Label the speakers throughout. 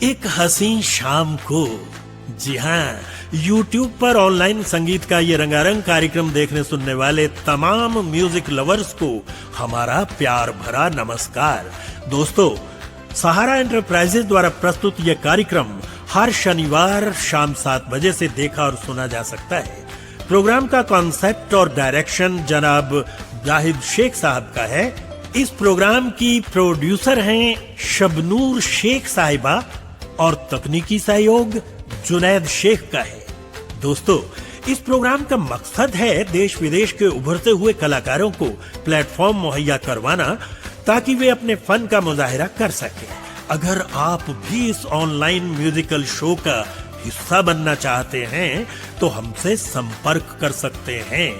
Speaker 1: एक हसीन शाम को, जी हाँ, YouTube पर ऑनलाइन संगीत का ये रंगारंग कार्यक्रम देखने सुनने वाले तमाम म्यूजिक लवर्स को हमारा प्यार भरा नमस्कार। दोस्तों, सहारा एंटरप्राइजेज द्वारा प्रस्तुत यह कार्यक्रम हर शनिवार शाम 7 बजे से देखा और सुना जा सकता है। प्रोग्राम का कॉन्सेप्ट और डायरेक्शन जनाब जाहिद शेख साहब का है। इस प्रोग्राम की प्रोड्यूसर हैं शबनूर शेख साहिबा और तकनीकी सहयोग जुनैद शेख का है। दोस्तों, इस प्रोग्राम का मकसद है देश विदेश के उभरते हुए कलाकारों को प्लेटफॉर्म मुहैया करवाना ताकि वे अपने फन का मुजाहिरा कर सकें। अगर आप भी इस ऑनलाइन म्यूजिकल शो का हिस्सा बनना चाहते हैं तो हमसे संपर्क कर सकते हैं।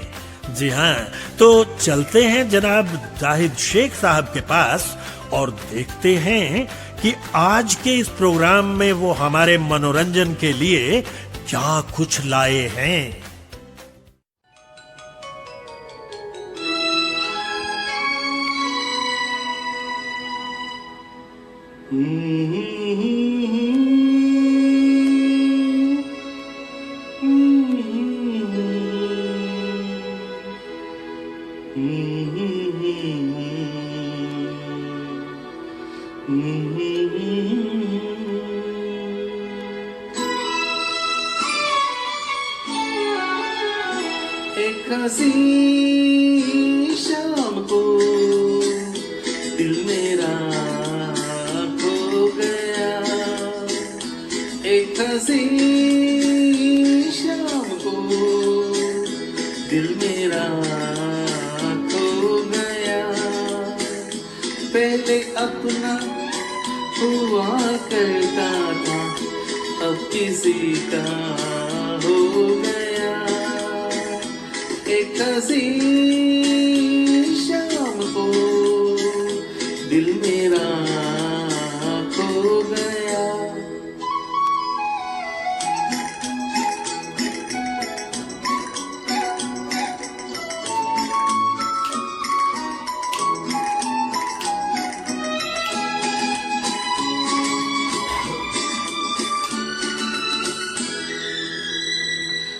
Speaker 1: जी हाँ, तो चलते हैं जनाब जाहिद शेख साहब के पास और देखते हैं कि आज के इस प्रोग्राम में वो हमारे मनोरंजन के लिए क्या कुछ लाए हैं।
Speaker 2: एक हसी शाम को दिल मेरा खो गया। एक हसी शाम को दिल मेरा खो गया। पहले अपना हुआ करता था, अब किसी का हो गया। एक हसी शाम को दिल मेरा खो गया।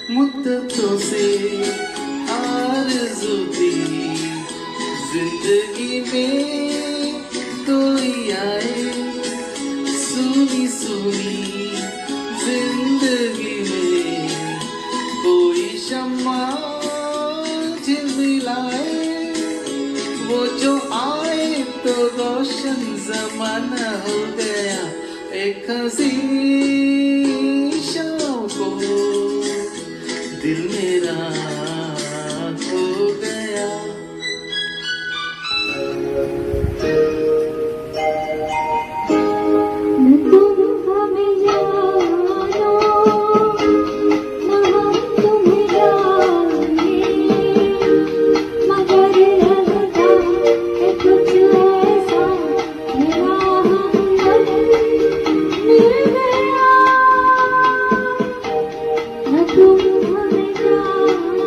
Speaker 2: मुद्दतों से आरज़ू थी जिंदगी में कोई आए। सुनी सुनी जिंदगी में कोई शम्मा झिलमिलाए। वो जो आए तो रोशन ज़माना हो गया। एक हसी शाम को दिल मेरा खो गया।
Speaker 3: न तुम हमें जानो, न हम तुम्हें जाने, मगर लगता है कुछ ऐसा मेरा हमदम मिल गया। न तुम हमें जानो,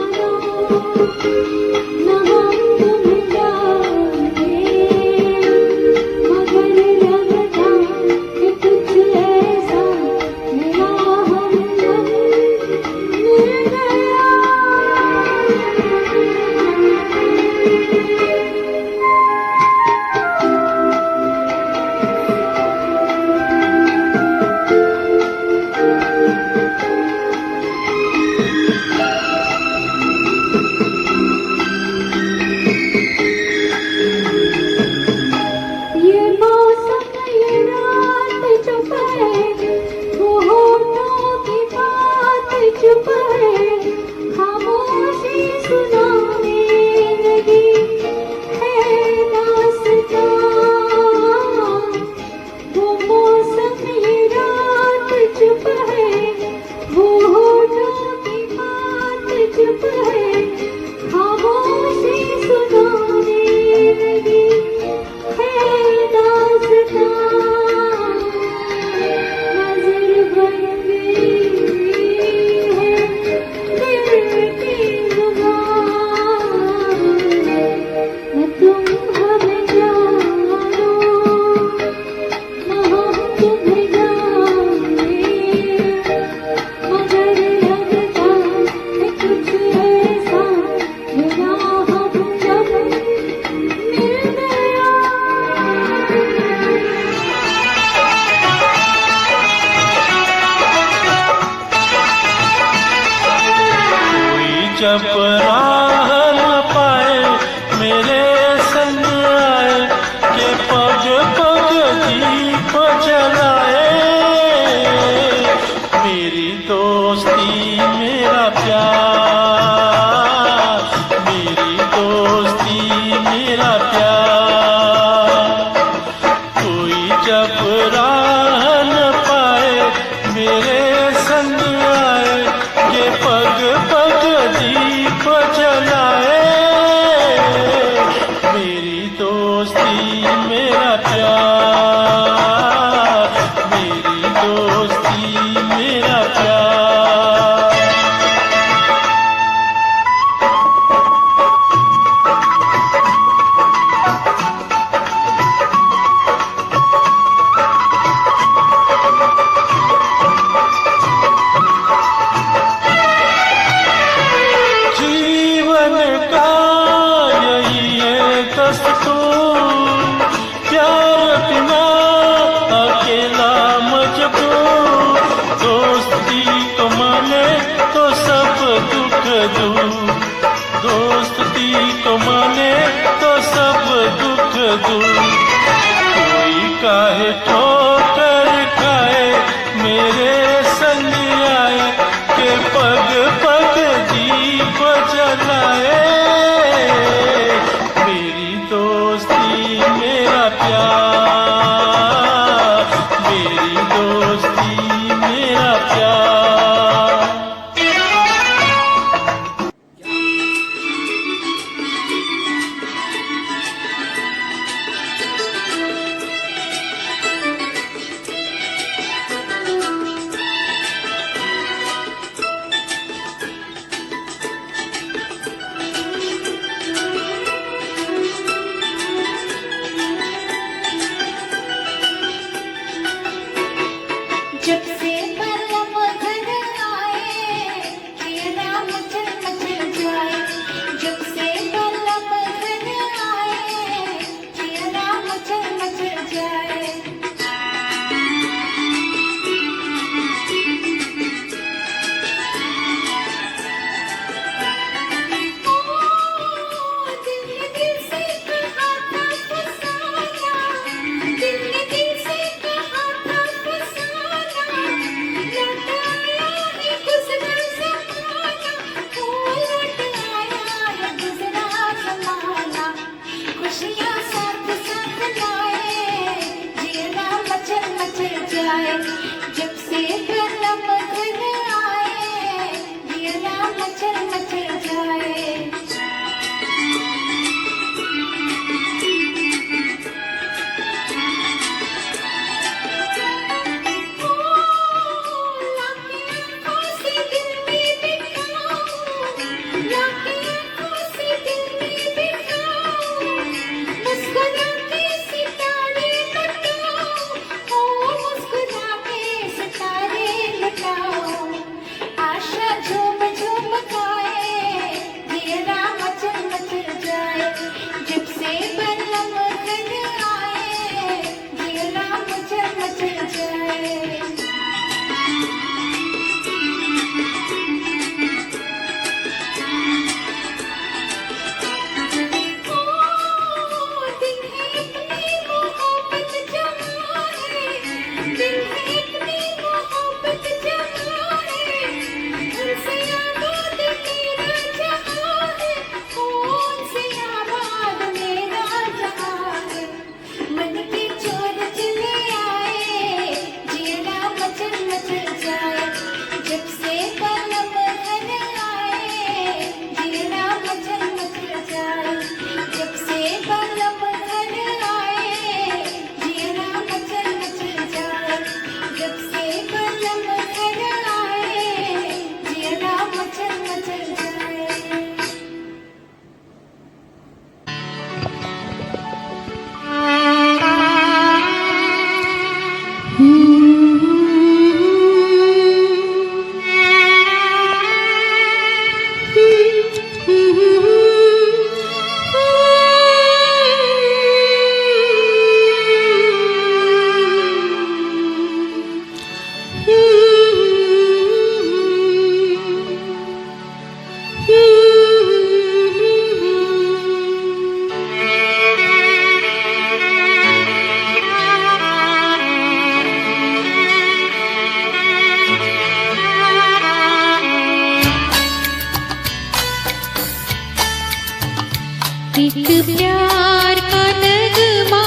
Speaker 3: प्यार का नगमा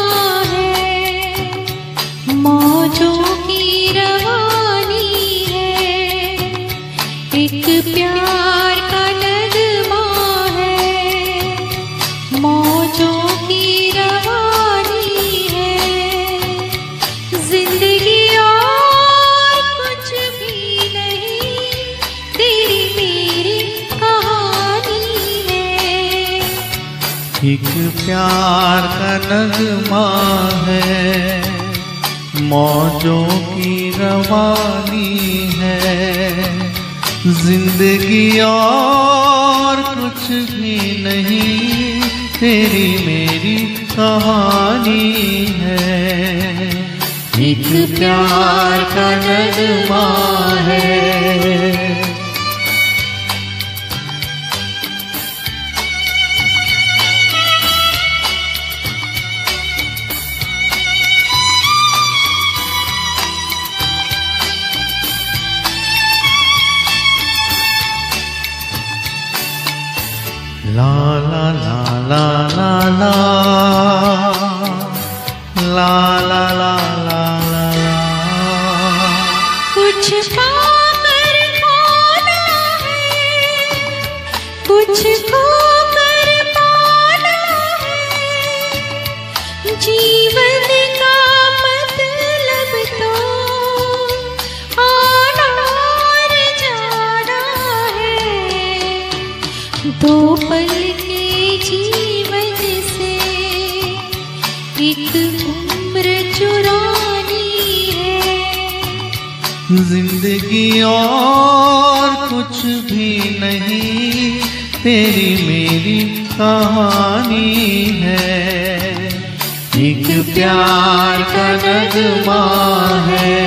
Speaker 3: है, मौजों की रवानी है। एक प्यार का नगमा है, मौजों की रवानी है। जिंदगी और कुछ भी नहीं, तेरी मेरी कहानी है।
Speaker 2: एक प्यार का नगमा है, मौजों की रवानी है। जिंदगी और कुछ भी नहीं, तेरी मेरी कहानी है। एक प्यार का नगमा है। ला ला ला ला ला ला ला ला ला ला ला।
Speaker 3: कुछ पाकर खोना है, कुछ खोकर पाना है। जीवन का मतलब तो आना और जाना है। दो पल के जीवन से एक उम्र चुरानी है।
Speaker 2: जिंदगी और कुछ भी नहीं, तेरी मेरी कहानी है। एक प्यार का नगमा है।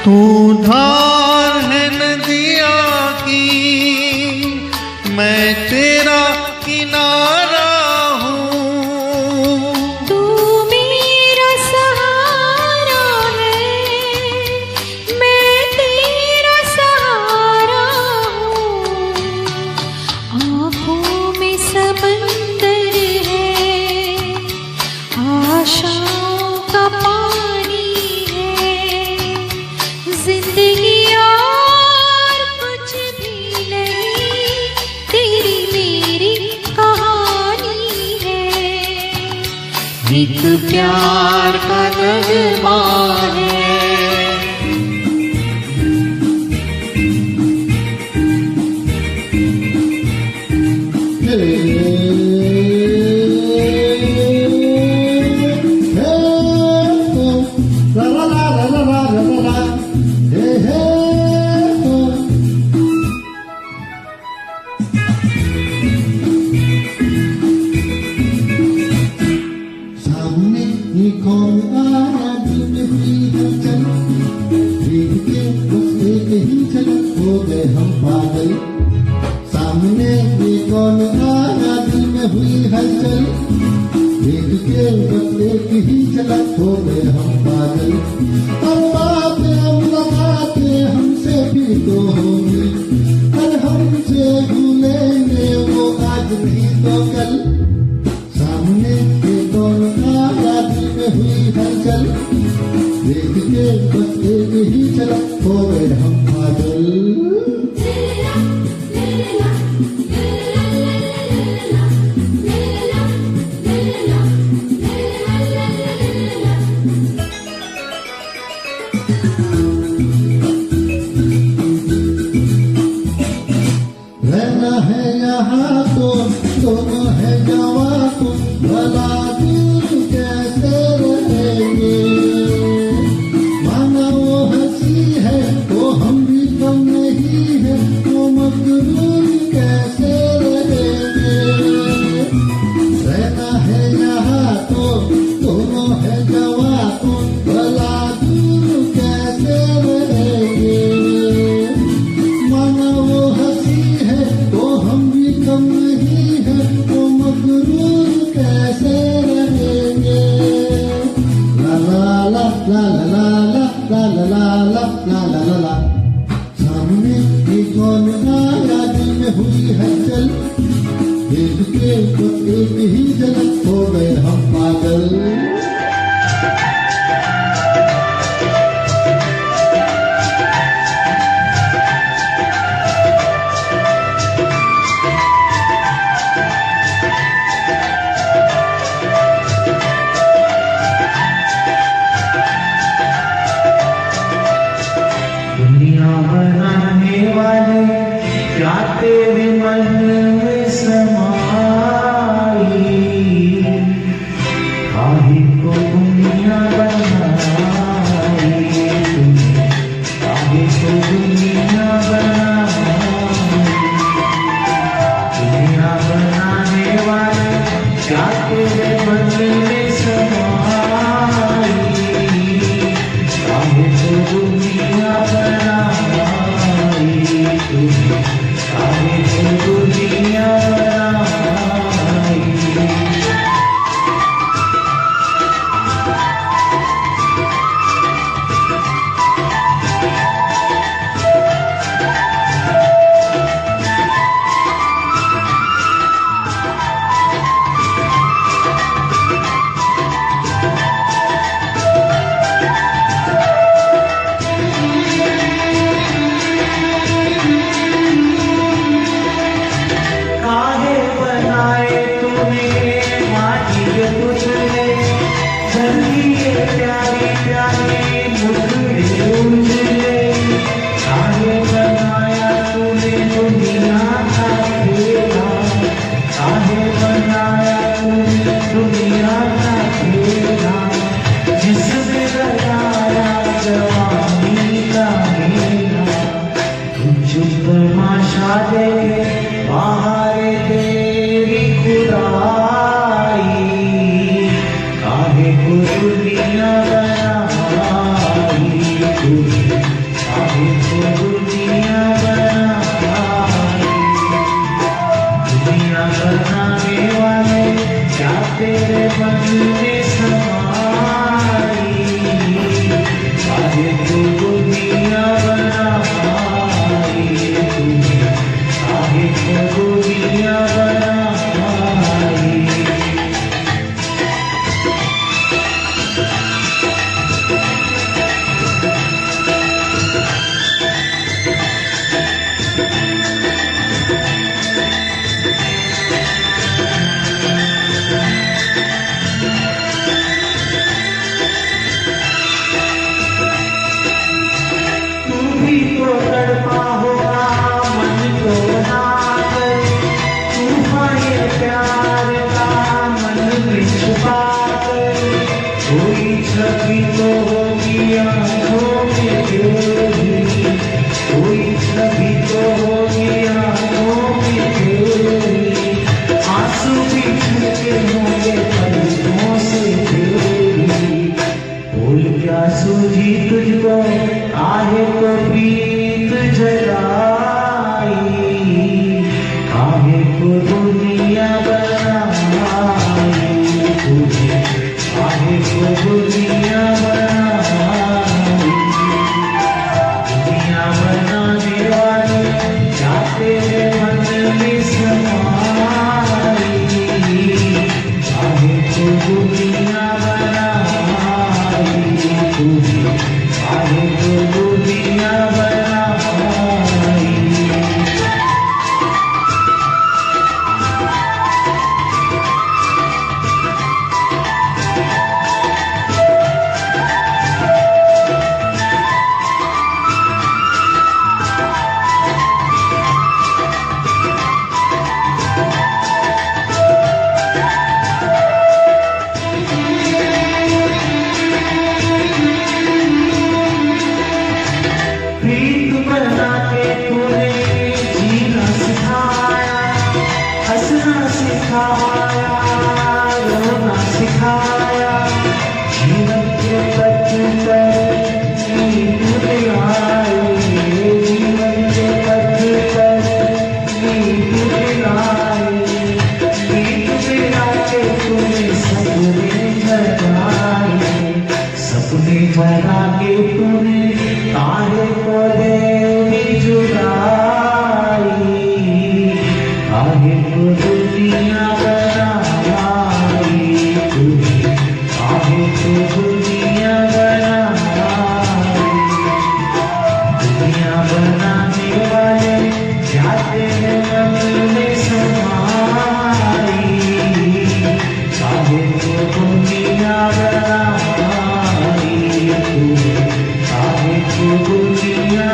Speaker 2: तू धार है नदिया की, मैं तेरा किनारा हूँ।
Speaker 3: तू मेरा सहारा है, मैं तेरा सहारा हूँ। आँखों में समंदर है, आशाओं का पानी है। जिंदगी और कुछ भी नहीं, तेरी मेरी कहानी है।
Speaker 2: एक प्यार का नगमा है।
Speaker 4: सामने एक और आया दिल में हुई हलचल, देख के बस एक ही झलक हो गए हम पागल। सामने एक और आया दिल में हुई हलचल, देख के बस एक ही झलक हो गए हम पागल। और बातें मुलाकातें हमसे भी तो होंगी, और हमसे भूलेंगे वो आज नहीं तो कल। सामने एक और आया दिल में हुई हलचल, देख के बस एक ही झलक हो गए हम पागल।
Speaker 2: दुनिया बनाने वाले क्या तेरे मन में समाई, काहे को दुनिया बनाई तूने, काहे को दुनिया बनाई। दुनिया बनाने वाले क्या तेरे मन में समाई, काहे को दुनिया बनाई तूने, काहे को दुनिया बनाई। काहे बनाए तूने माटी के पुतले, धरती के प्यारे प्यारे मुखड़े उजले। काहे बनाया तूने दुनिया का खेला, काहे बनाया तूने दुनिया का खेला, जिसमें लगाया जवानी का मेला। तुम चुप तमाशा देखे बाहर तेरी खुदाई, काहे को दुनिया बनाई तूने, काहे को दुनिया बनाई। दुनिया बनाने वाले क्या तेरे मन में समाई, काहे को दुनिया बनाई तूने, काहे को दुनिया बनाई। तू भी तो तड़पा होगा मन को बनाकर, तूफान ये प्यार का मन में छुपाकर। कोई छवि तो होगी आंखों में तेरी, कोई छवि तो होगी आंखों में तेरी। आंसू भी छूटे होंगे पलकों से तेरी, बोल क्या सूझी तुझको, काहे को प्रीत जलाई, काहे को दुनिया बनाई तुझे, काहे को दुनिया बनाई। दुनिया बनाने वाले क्या तेरे मन में समाई, काहे को दुनिया बनाई तुझे, काहे को दुनिया बनाई। प्रीत बना के तूने जीना सिखाया, हंसना सिखाया, रोना सिखाया। जीवन के पथ पर नींद दिलाए, जीवन के पथ पर नींद दिलाए। गीत गा के तूने सपने जगाए, सपने जगा के तूने काहे को दे जुदाई, काहे को दुनिया बनाई तूने, काहे को दुनिया बनाई। दुनिया बनाने वाले क्या तेरे मन में समाई, काहे को दुनिया बनाई तूने, काहे को दुनिया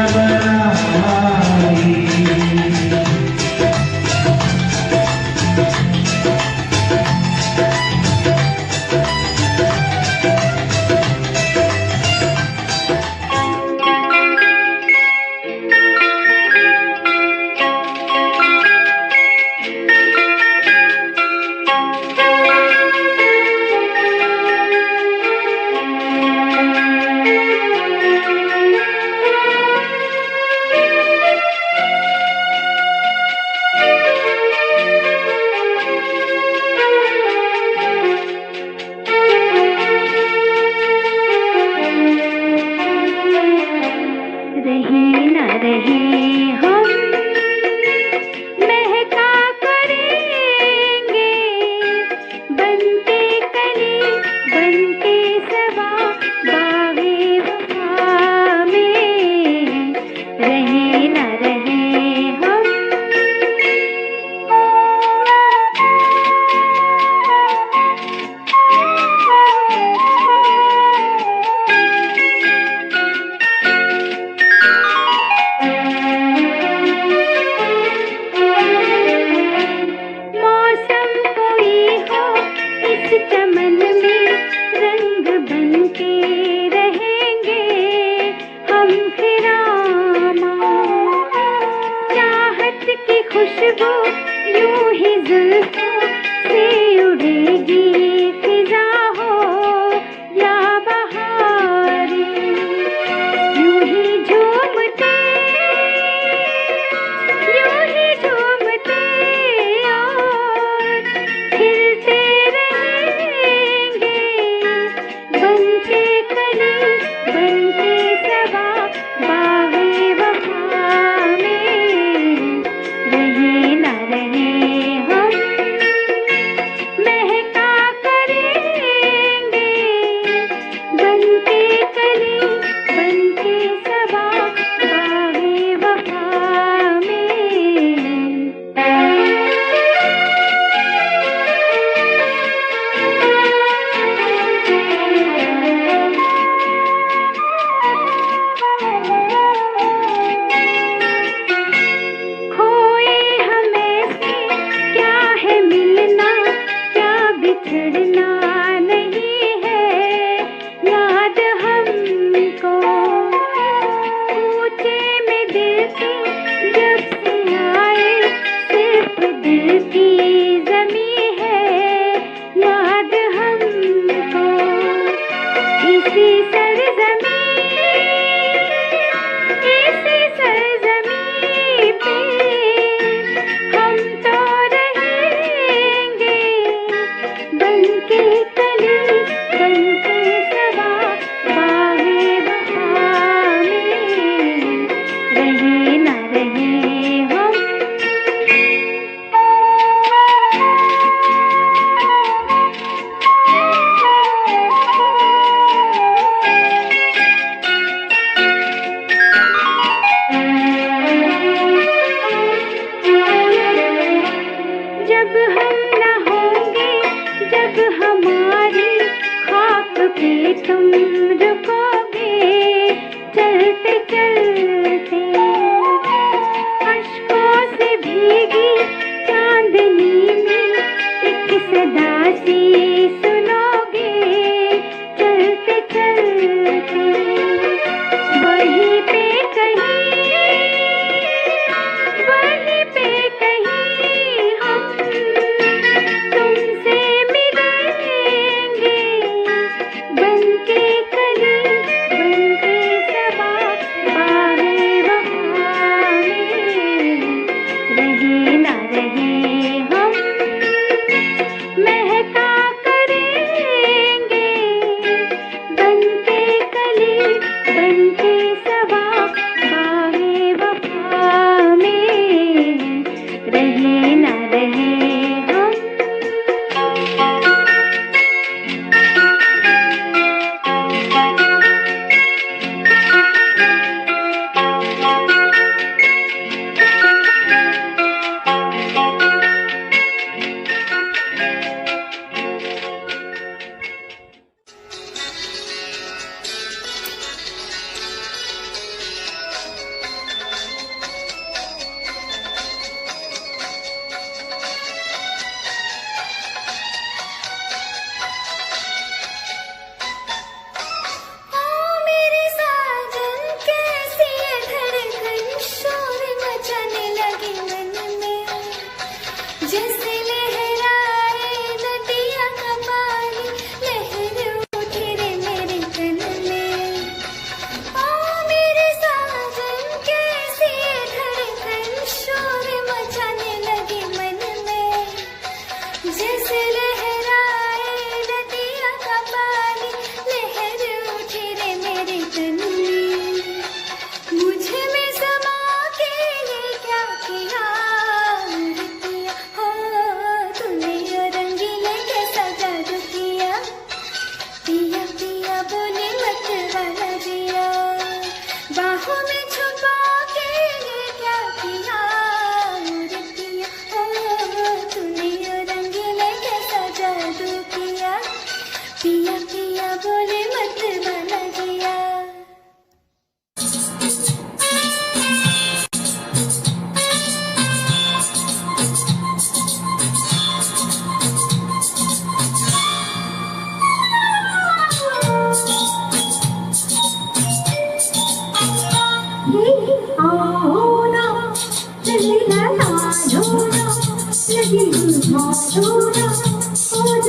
Speaker 3: रहे न रहे हम महका करेंगे बनते कली बनते सबा बागे वफा में रहे न रहे हम। मौसम कोई हो इस चमन में रंग बनके रहेंगे हम फिरामा। चाहत की खुशबू यूं ही जुल्फों से उड़ेगी फिजा हो या बहारें यूं ही झूमते और खिलते रहेंगे बनते कली बनते सबा बागे वफा में रहे न रहे हम महका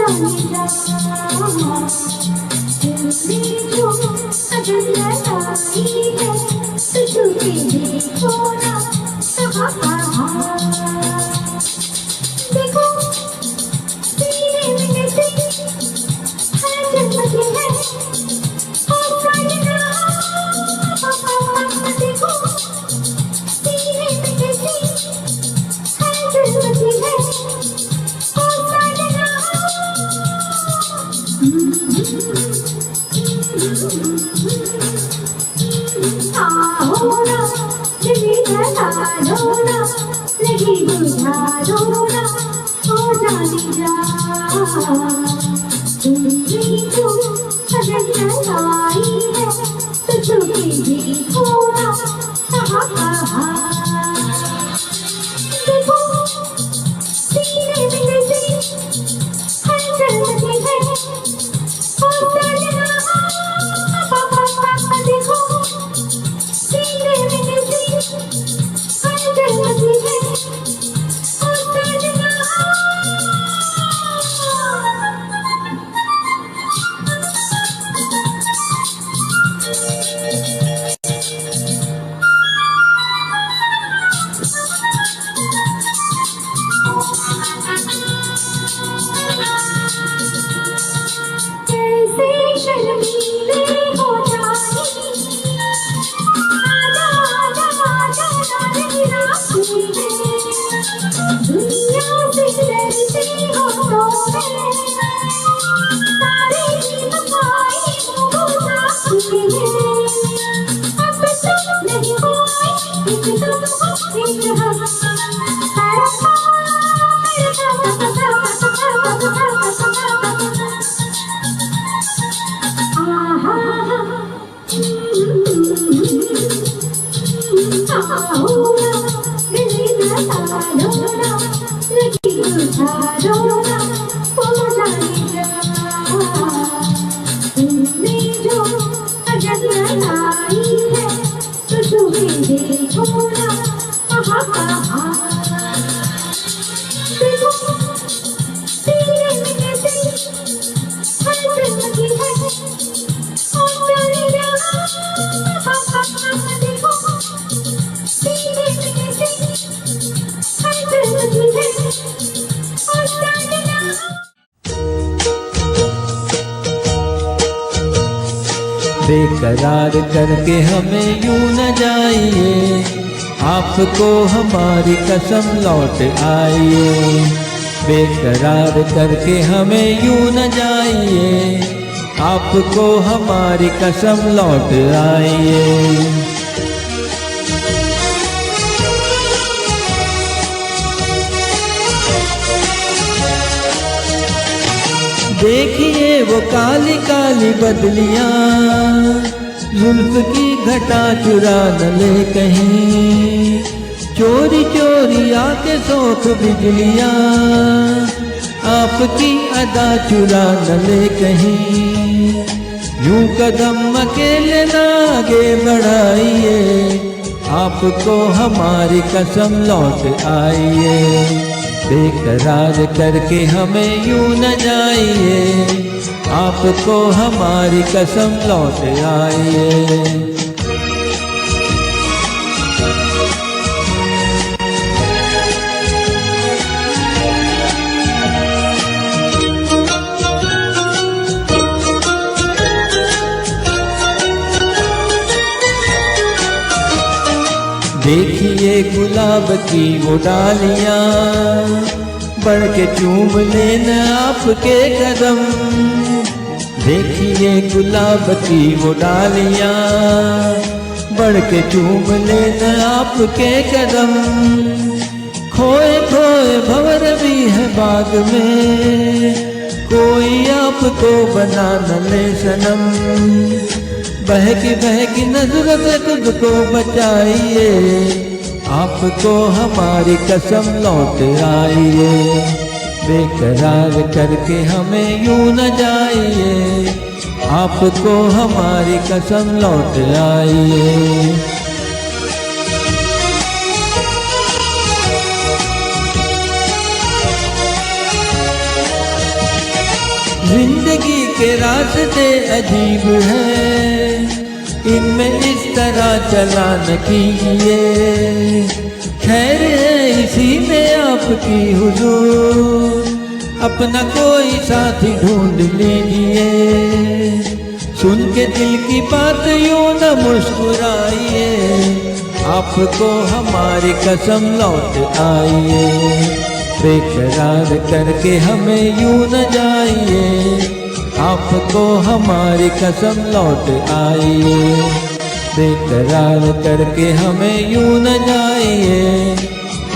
Speaker 3: जाने जा दिल में जो अगर लगाई है तो छुपे देखो ना देखो सीने में कैसे है जन्मती है और साजना देखो सीने में कैसे है जन्मती है और साजना आओ ना दिल लगा लो ना लगी बुझा लो ना हो जाने जा तुमने जो अगर लगाई है तो छुपे देखो ना देखो सीने में कैसे है जन्मती है और साजना देखो सीने में कैसे है जन्मती है और साजना कैसे शर्मीले हो जाए आजा आजा आजा नहीं राखी है दुनिया से डरते हो तो सारे वफाई हो साथी है अब तो नहीं कोई एक तुम एक हम देखो सीने में कैसे है जन्मती है और साजना देखो सीने में कैसे है जन्मती है और साजना
Speaker 5: बेकरार करके हमें यूं न जाइए, आपको हमारी कसम लौट आइए। बेकरार करके हमें यूं न जाइए, आपको हमारी कसम लौट आइए। देखिए वो काली काली बदलियां, जुल्फ की घटा चुरा न ले कहीं, चोरी चोरी आके सोख बिजलियां, आपकी अदा चुरा न ले कहीं। यूं कदम अकेले ना आगे बढ़ाइए, आपको हमारी कसम लौट आइए। बेकरार करके हमें यूं न जाइए, आपको हमारी कसम लौट आइए। देखिए गुलाब की वो डालियां, बढ़ के चूम लेना आपके कदम। देखिए गुलाब की वो डालियां, बढ़ के चूम लेना आपके कदम। खोए खोए भंवर भी है बाग में, कोई आपको बना न ले सनम। बहकी नजर से खुद को बचाइए, आपको हमारी कसम लौट आइए। बेकरार करके हमें यूं न जाइए, आपको हमारी कसम लौट आइए। रास्ते अजीब हैं, इनमें इस तरह चला न कीजिए। खैर है इसी में आपकी हुजूर, अपना कोई साथी ढूंढ लीजिए। सुन के दिल की बात यूं न मुस्कुराइए, आपको हमारी कसम लौट आइए। बेकरार करके हमें यूं न जाइए, आपको हमारी कसम लौट आइए। बेकरार करके हमें यूं न जाइए,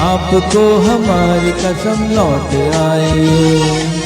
Speaker 5: आपको हमारी कसम लौट आइए।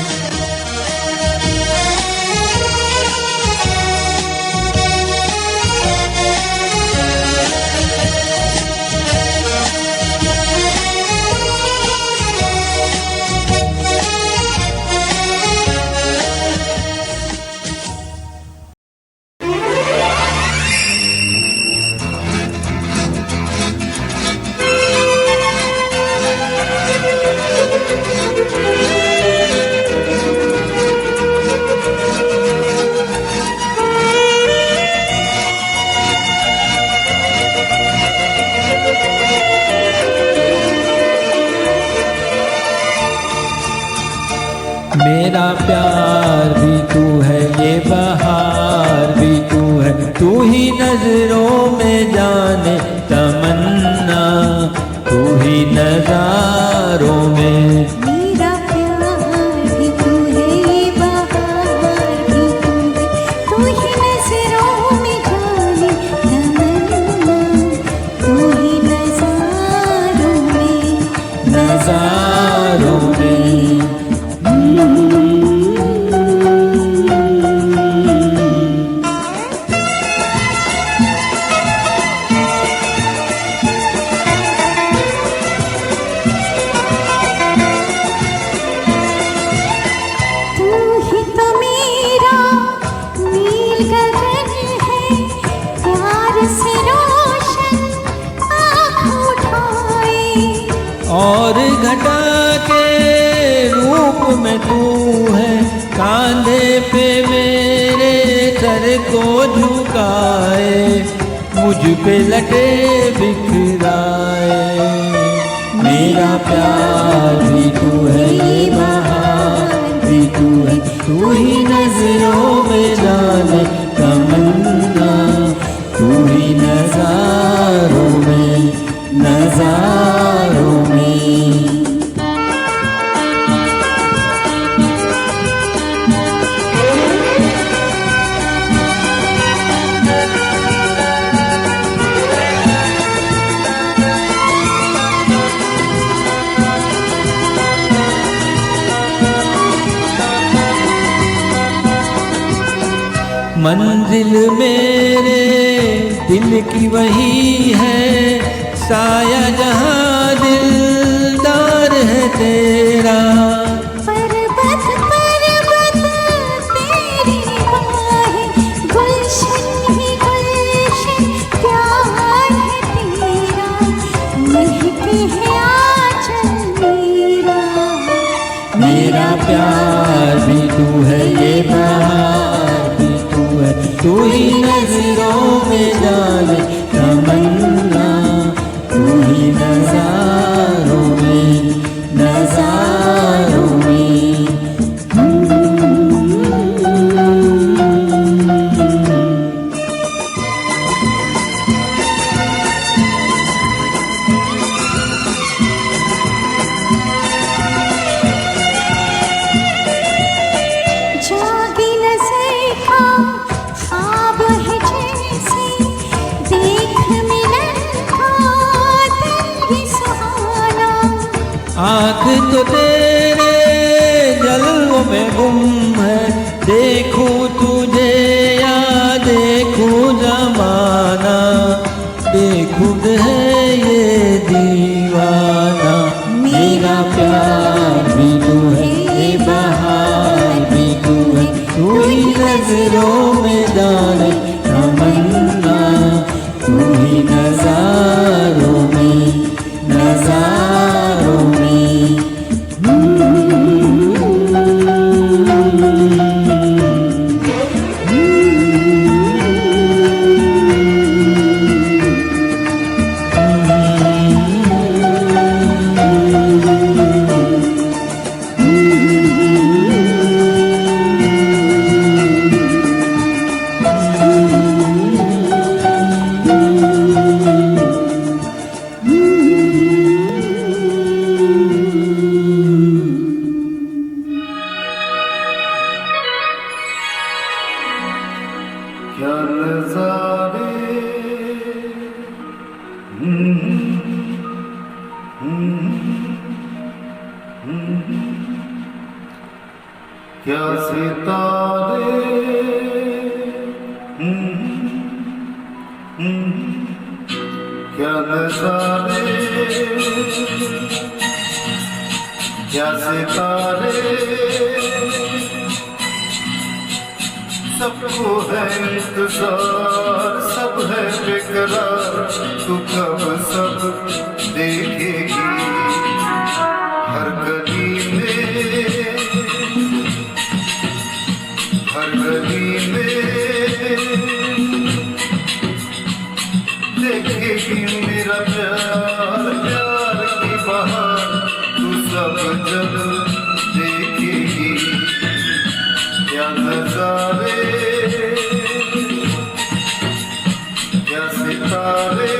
Speaker 5: मेरा प्यार भी तू है, ये बहार भी तू है, तू ही नजरों में जाने तमन्ना, तू ही नजारों में।
Speaker 3: मेरा प्यार भी तू है, ये बहार भी तू है, तू ही नजरों में जाने तमन्ना, तू ही नजारों में,
Speaker 5: नजारों में। और घटा के रूप में तू है, कांधे पे मेरे सर को झुकाए, मुझ पे लटे बिखराए। मेरा प्यार भी तू है, ये बहार भी तू है, तू ही नजरों में जाने तमन्ना, तू ही नजारों में, नजारों में। मंजिल मेरे दिल की वही है, साया जहाँ दिलदार है तेरा।
Speaker 3: पर्वत पर्वत तेरी बाहें, गुलशन ही गुलशन प्यार है तेरा, महके है आंचल मेरा।
Speaker 5: मेरा प्यार भी तू है, ये बहार भी तू है, तू ही नजरों में जाने तमन्ना, तू ही नजारों में, नजारों में।
Speaker 3: जागी नज़र का ख्वाब है जैसे, देख मिलन का दिल भी सुहाना।
Speaker 5: आँख तो तेरे जलवों में गुम है, देखूं तुझे या देखूं जमाना, बेखुद है ये दीवाना। मेरा प्यार भी तू है, ये बहार भी तू है, तू ही नजरों में जाने तमन्ना, तू ही नजारों में, नजारों में।
Speaker 6: क्या सितारे क्या नजारे क्या सितारे सबको है इंतजार सब है बेकरार तू कब सब देखेगी हर गली में हर गली में देखेगी मेरा प्यार प्यार की बहार तू सब जब देखेगी क्या नजारे क्या सितारे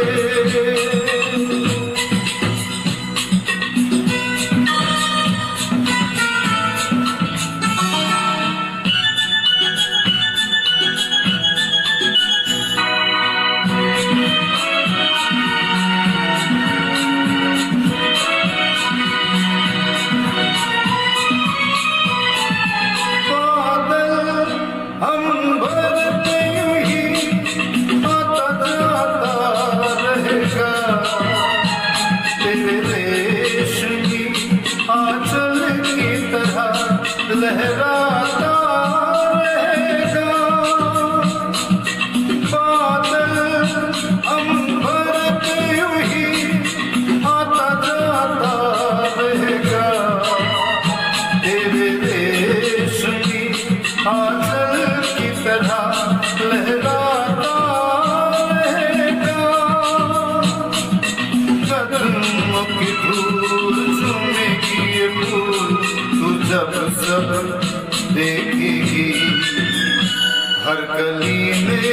Speaker 6: लहराता रहेगा बादल अंबर पे यूं ही आता जाता रहेगा तेरे देश की आंचल की तरह लहराता रहेगा कदमों की धूल चूमेगी ये फूल तू जब सब देखेगी हर गली में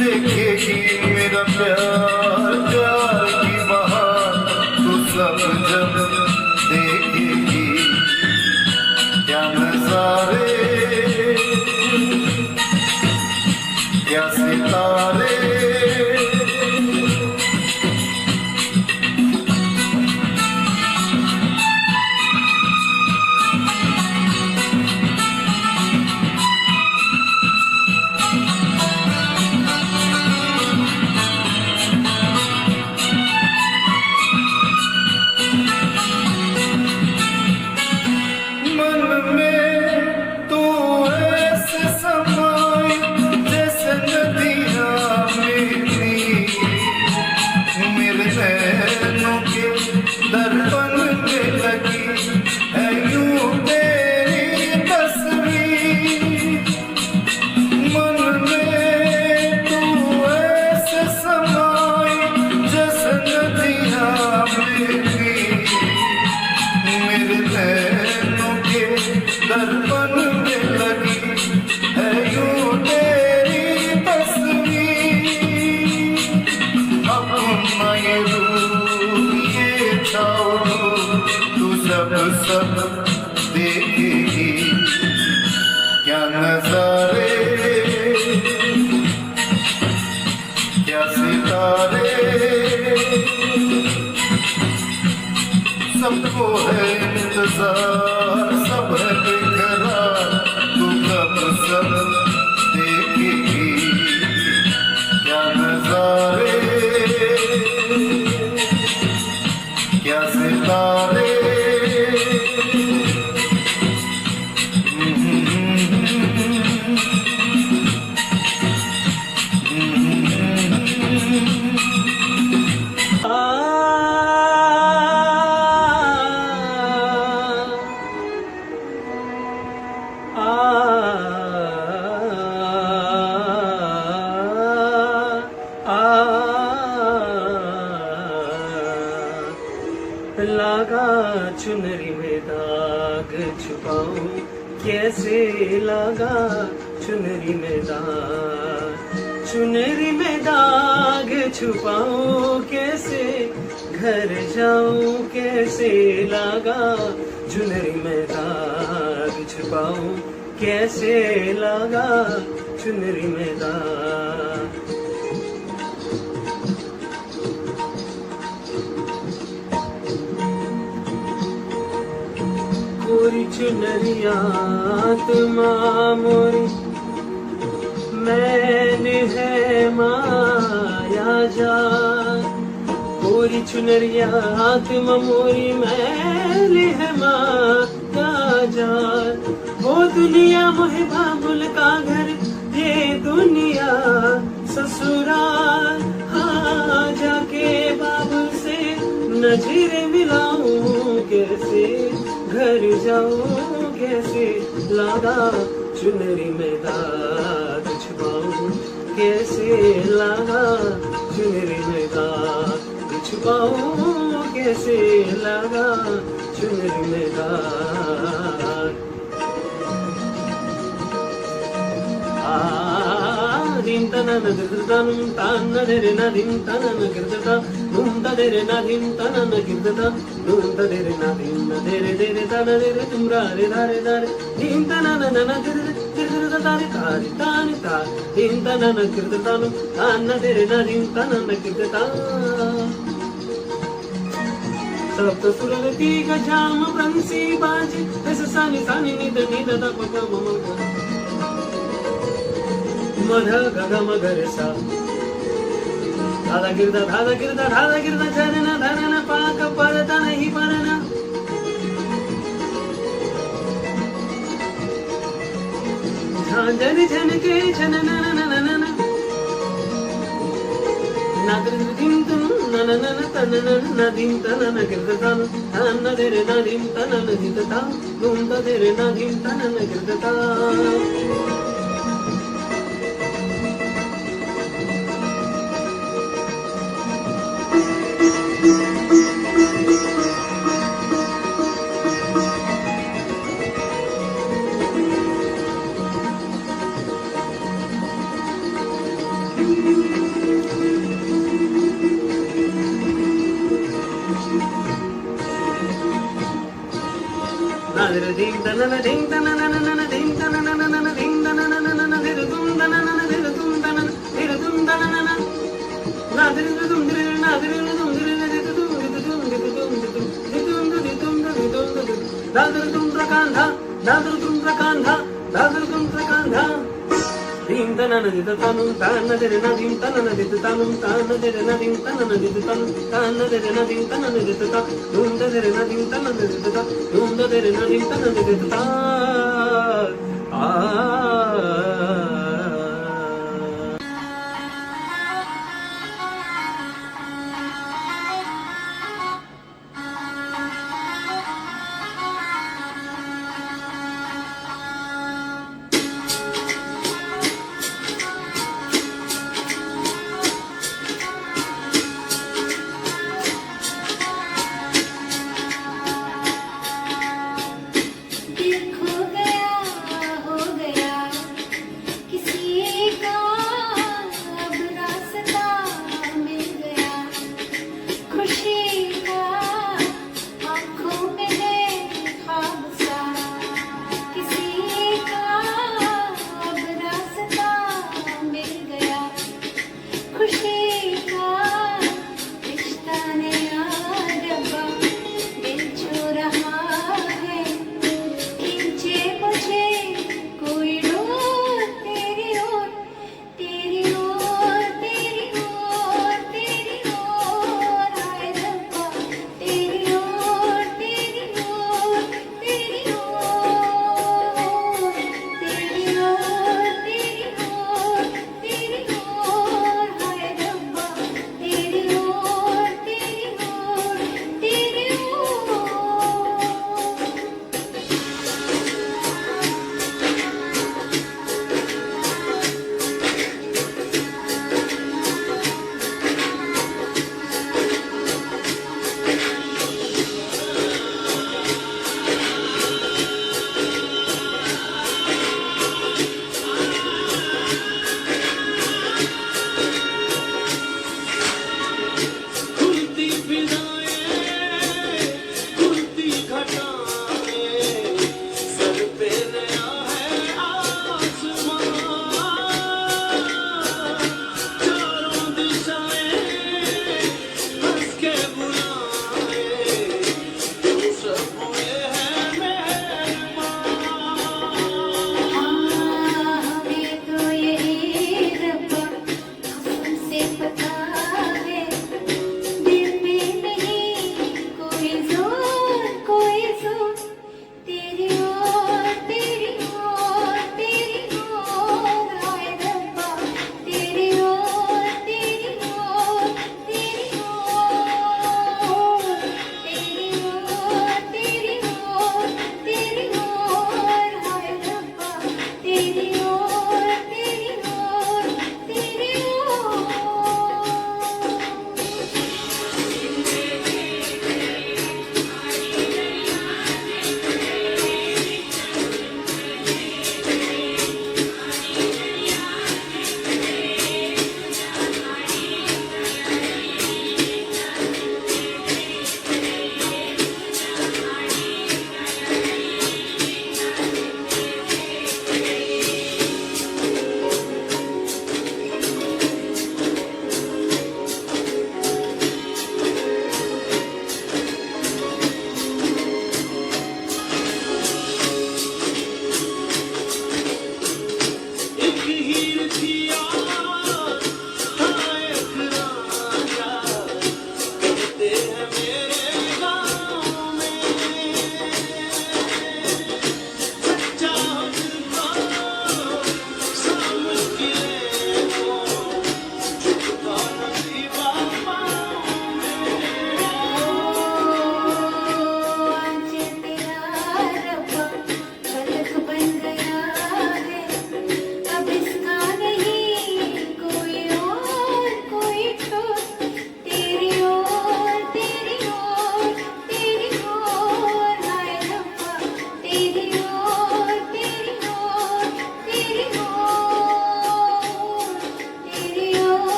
Speaker 6: देखेगी मेरा प्यार प्यार की बहार तू सब जब देखेगी क्या नजारे क्या सितारे दर्पण में लगी है यूं तेरी तस्वीर मन में तू ऐसे समाई जैसे नदियां मिली मेरे नैनों के दर्पण में लगी है यूं तेरी तस्वीर अपना ये तू सब सब देखेगी क्या नजारे क्या सितारे सबको है इंतजार सब है बेकरार तू कब सब देखेगी क्या नजारे क्या सितारे
Speaker 5: लागा चुनरी में दाग छुपाऊं कैसे लागा चुनरी में दाग छुपाऊं कैसे घर जाऊं कैसे लागा चुनरी में दाग छुपाऊं कैसे लगा चुनरी में दाग। पूरी चुनरिया तुमा मोरी मैंने है माया जान। पूरी चुनरिया तुमा मोरी मैंने है माया जान। वो दुनिया मोहे बाबुल का घर, ये दुनिया ससुराल। हाँ जाके बाबुल से नजर मिलाऊं कैसे, घर जाऊं कैसे, लगा चुनरी में दाग छुपाऊं कैसे, लगा चुनरी में दाग छुपाऊं कैसे, लगा चुनरी में दाग। dim tanana girdam tanna dere na dim tanana girdata dum da dere na dim tanana girdata dum da dere na dim na dere dere tana dere tumra re dare dare dim tanana nana dere girdata dare tare tane ta dim tanana girdata tanna dere na dim tanana girdata सप्त सुरवती गजाम बंसी बाजे ऐसा सानी सानी निद निद दा पपा मम मध गग मगर सा धादा गिरदा झरना धरना पाक परता नहीं परना झांझर झनके झनना ननना नादिम तुम ननना तनना नदिम तनना गिरदता तन्ना देरे नदिम तनना गिरदता दुम देरे Nadeem तनना गिरदता dim tanana dim tanana nana dim tanana nana dim tanana nana dirdum tanana dirdum tanana dirdum tanana na dirdum dirdum na dirdum dirdum dirdum dirdum dirdum dirdum dadurdum prakandha dadurdum prakandha dadurdum prakandha dim tanana dirdum tanana dirna dim tanana dirdum tanana dirna dim tanana dirdum tanana dirna dim tanana dirdum dum dirna dim tanana dirdum dum dirna dim tanana dirdum
Speaker 3: दिल खो गया हो गया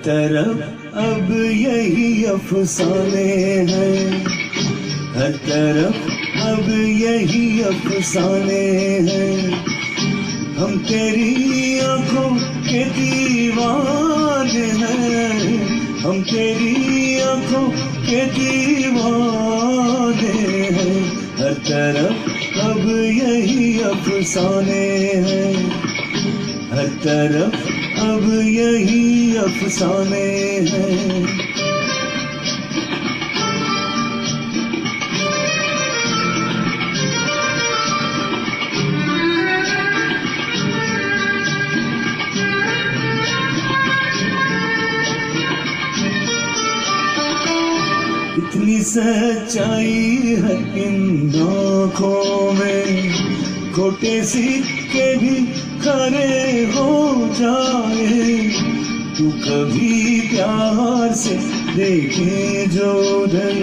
Speaker 7: तरफ अब यही अफसाने हैं, हर तरफ अब यही अफसाने हैं। हम तेरी आंखों के दीवाने हैं, हम तेरी आंखों के दीवाने हैं। हर तरफ अब यही अफसाने हैं, हर तरफ अब यही अफसाने हैं। इतनी सच्चाई है इन आँखों में, खोटे सिक्के भी खरे हो जाए। तू कभी प्यार से देखे जो उधर,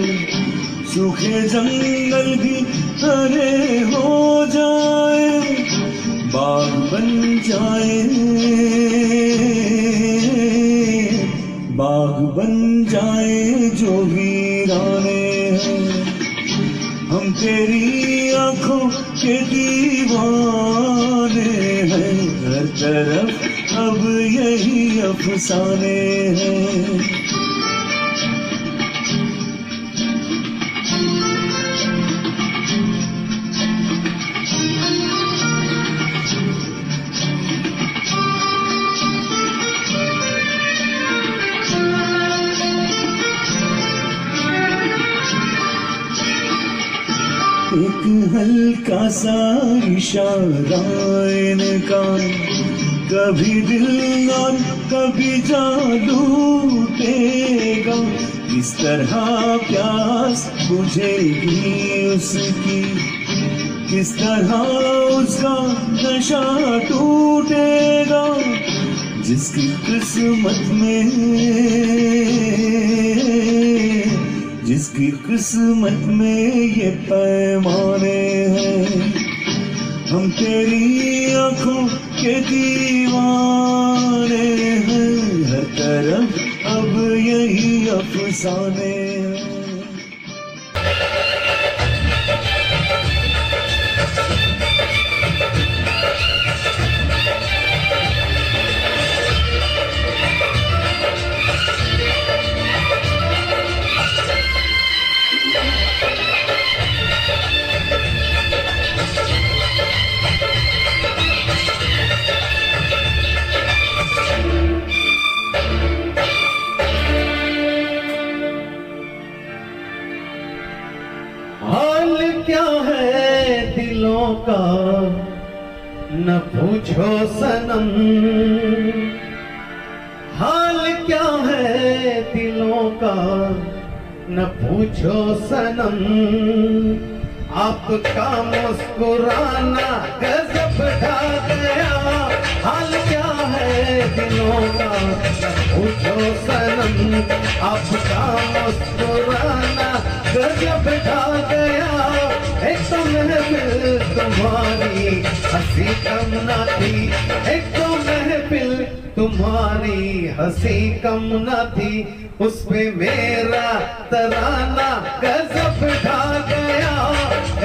Speaker 7: सूखे जंगल भी हरे हो जाए। बाग बन जाए, बाग बन जाए जो वीराने हैं। हम तेरी आंखों के दीवाने हैं, हर तरफ अब यही अफसाने हैं। एक हल्का सा इशारा इनका, कभी दिल और कभी जादू देगा। इस तरह प्यास बुझेगी उसकी, किस तरह उसका नशा टूटेगा। जिसकी किस्मत में, जिसकी किस्मत में ये पैमाने हैं। हम तेरी आंखों के दीवाने हैं, हर तरफ अब यही अफसाने हैं।
Speaker 2: हाल क्या है दिलों का न पूछो सनम, हाल क्या है दिलों का न पूछो सनम। आपका मुस्कुराना गजब ढा गया, हाल क्या है दिलों का न पूछो सनम। आपका मुस्कुराना गजब ढा गया। एक तो महफिल तुम्हारी हंसी कम ना थी, एक तो महफिल तुम्हारी हंसी कम ना थी। उस पे मेरा तराना गजब ढा गया।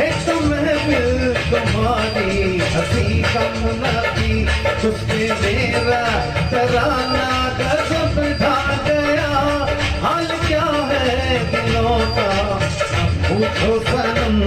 Speaker 2: एक तो महफिल तुम्हारी हंसी कम ना थी, उस पे मेरा तराना गजब ढा गया। हाल क्या है दिलों का पूछो सनम।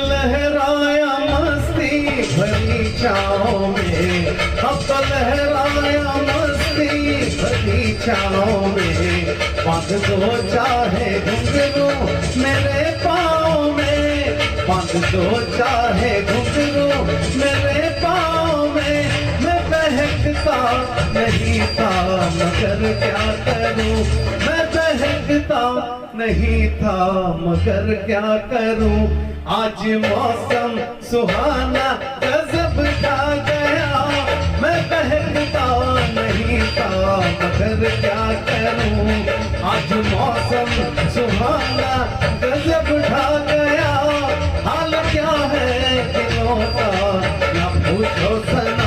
Speaker 2: लहराया मस्ती भरी छाँव में, अब तो लहराया मस्ती भरी छाँव में। बांध दो चाहे घुंघरू मेरे पाँव में, बांध दो चाहे घुंघरू मेरे पाँव में। मैं बहकता नहीं था मगर क्या करूं, मैं बहकता
Speaker 7: बहकता नहीं था मगर क्या करूं, आज मौसम सुहाना गजब ढा गया। मैं बहकता नहीं था मगर क्या करूं, आज मौसम सुहाना गजब ढा गया। हाल क्या है दिलों का ना पूछो सनम,